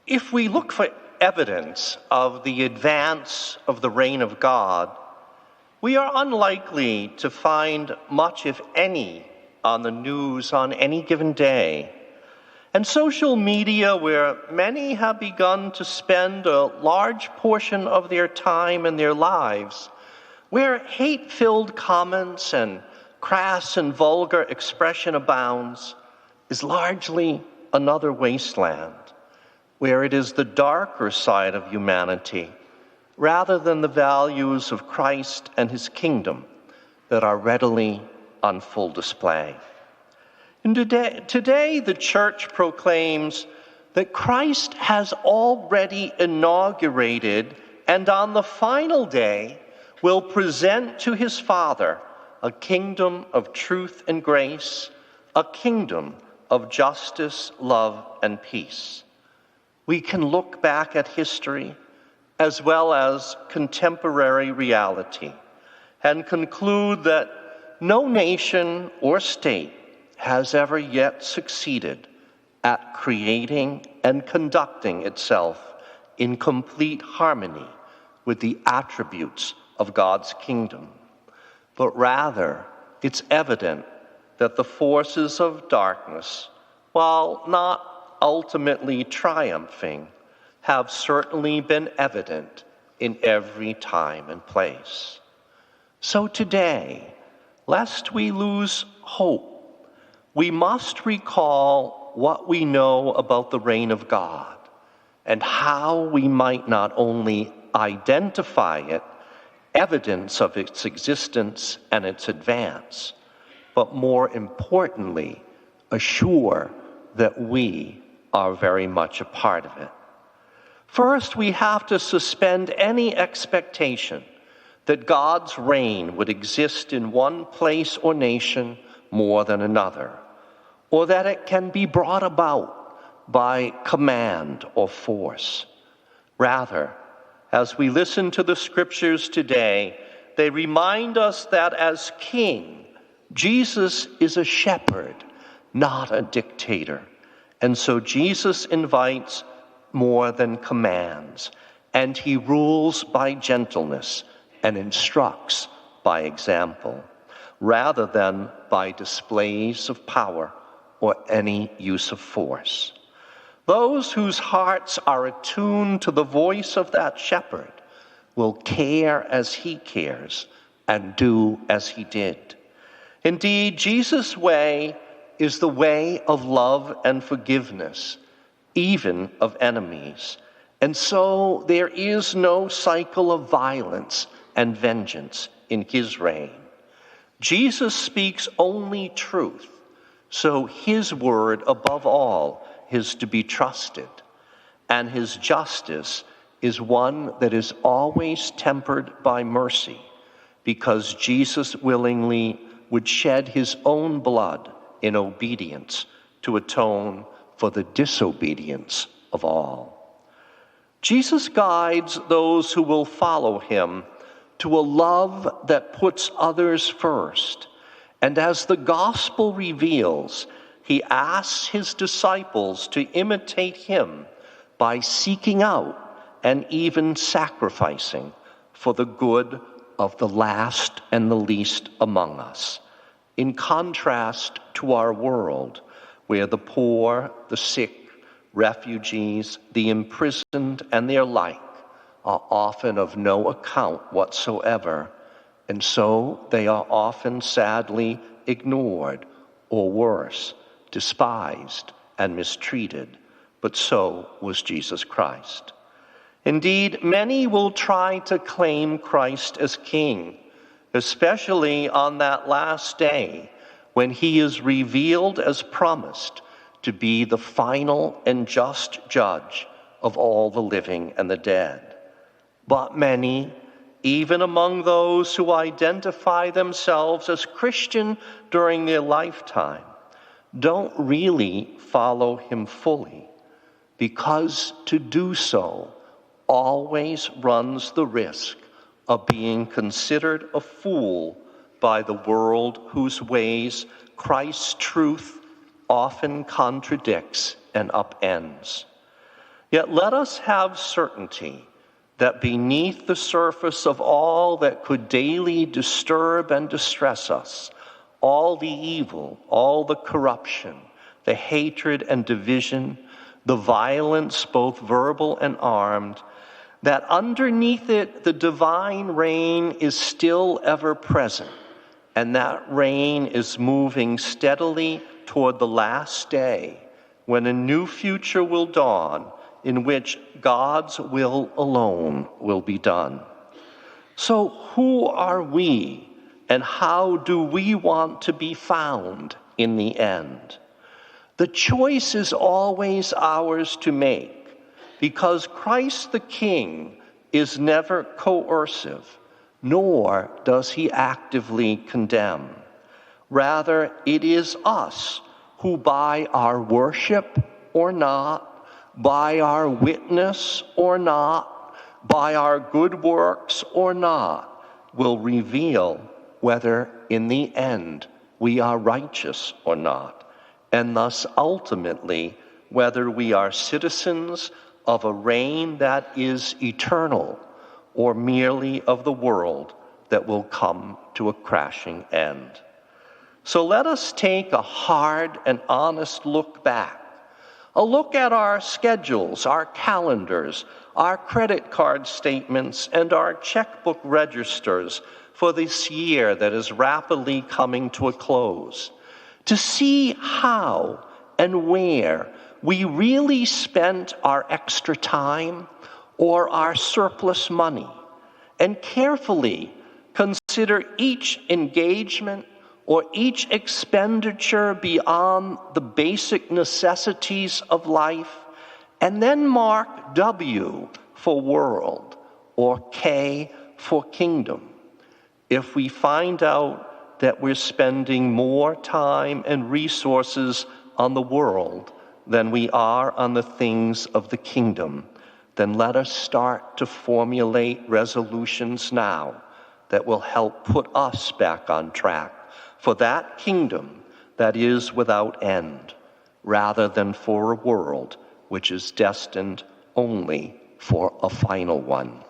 If we look for evidence of the advance of the reign of God, we are unlikely to find much, if any, on the news on any given day. And social media, where many have begun to spend a large portion of their time and their lives, where hate-filled comments and crass and vulgar expression abounds, is largely another wasteland, where it is the darker side of humanity, rather than the values of Christ and his kingdom, that are readily on full display. And today the church proclaims that Christ has already inaugurated and on the final day will present to his Father a kingdom of truth and grace, a kingdom of justice, love, and peace. We can look back at history as well as contemporary reality and conclude that no nation or state has ever yet succeeded at creating and conducting itself in complete harmony with the attributes of God's kingdom. But rather, it's evident that the forces of darkness, while not ultimately triumphing, have certainly been evident in every time and place. So today, lest we lose hope, we must recall what we know about the reign of God and how we might not only identify it, evidence of its existence and its advance, but more importantly, assure that we are very much a part of it. First, we have to suspend any expectation that God's reign would exist in one place or nation more than another, or that it can be brought about by command or force. Rather, as we listen to the scriptures today, they remind us that as King, Jesus is a shepherd, not a dictator. And so Jesus invites more than commands, and he rules by gentleness and instructs by example, rather than by displays of power or any use of force. Those whose hearts are attuned to the voice of that shepherd will care as he cares and do as he did. Indeed, Jesus' way is the way of love and forgiveness, even of enemies. And so there is no cycle of violence and vengeance in his reign. Jesus speaks only truth, so his word above all is to be trusted, and his justice is one that is always tempered by mercy, because Jesus willingly would shed his own blood in obedience to atone for the disobedience of all. Jesus guides those who will follow him to a love that puts others first, and as the gospel reveals, he asks his disciples to imitate him by seeking out and even sacrificing for the good of the last and the least among us, in contrast to our world, where the poor, the sick, refugees, the imprisoned, and their like are often of no account whatsoever, and so they are often sadly ignored, or worse, despised and mistreated. But so was Jesus Christ. Indeed, many will try to claim Christ as king, especially on that last day when he is revealed as promised to be the final and just judge of all the living and the dead. But many, even among those who identify themselves as Christian during their lifetime, don't really follow him fully, because to do so always runs the risk of being considered a fool by the world whose ways Christ's truth often contradicts and upends. Yet let us have certainty that beneath the surface of all that could daily disturb and distress us, all the evil, all the corruption, the hatred and division, the violence, both verbal and armed, that underneath it the divine reign is still ever present, and that reign is moving steadily toward the last day, when a new future will dawn in which God's will alone will be done. So who are we, and how do we want to be found in the end? The choice is always ours to make, because Christ the King is never coercive, nor does he actively condemn. Rather, it is us who by our worship or not, by our witness or not, by our good works or not, will reveal whether in the end we are righteous or not, and thus ultimately whether we are citizens of a reign that is eternal or merely of the world that will come to a crashing end. So let us take a hard and honest look back, a look at our schedules, our calendars, our credit card statements, and our checkbook registers for this year that is rapidly coming to a close, to see how and where we really spent our extra time or our surplus money, and carefully consider each engagement or each expenditure beyond the basic necessities of life, and then mark W for world or K for kingdom. If we find out that we're spending more time and resources on the world than we are on the things of the kingdom, then let us start to formulate resolutions now that will help put us back on track for that kingdom that is without end, rather than for a world which is destined only for a final one.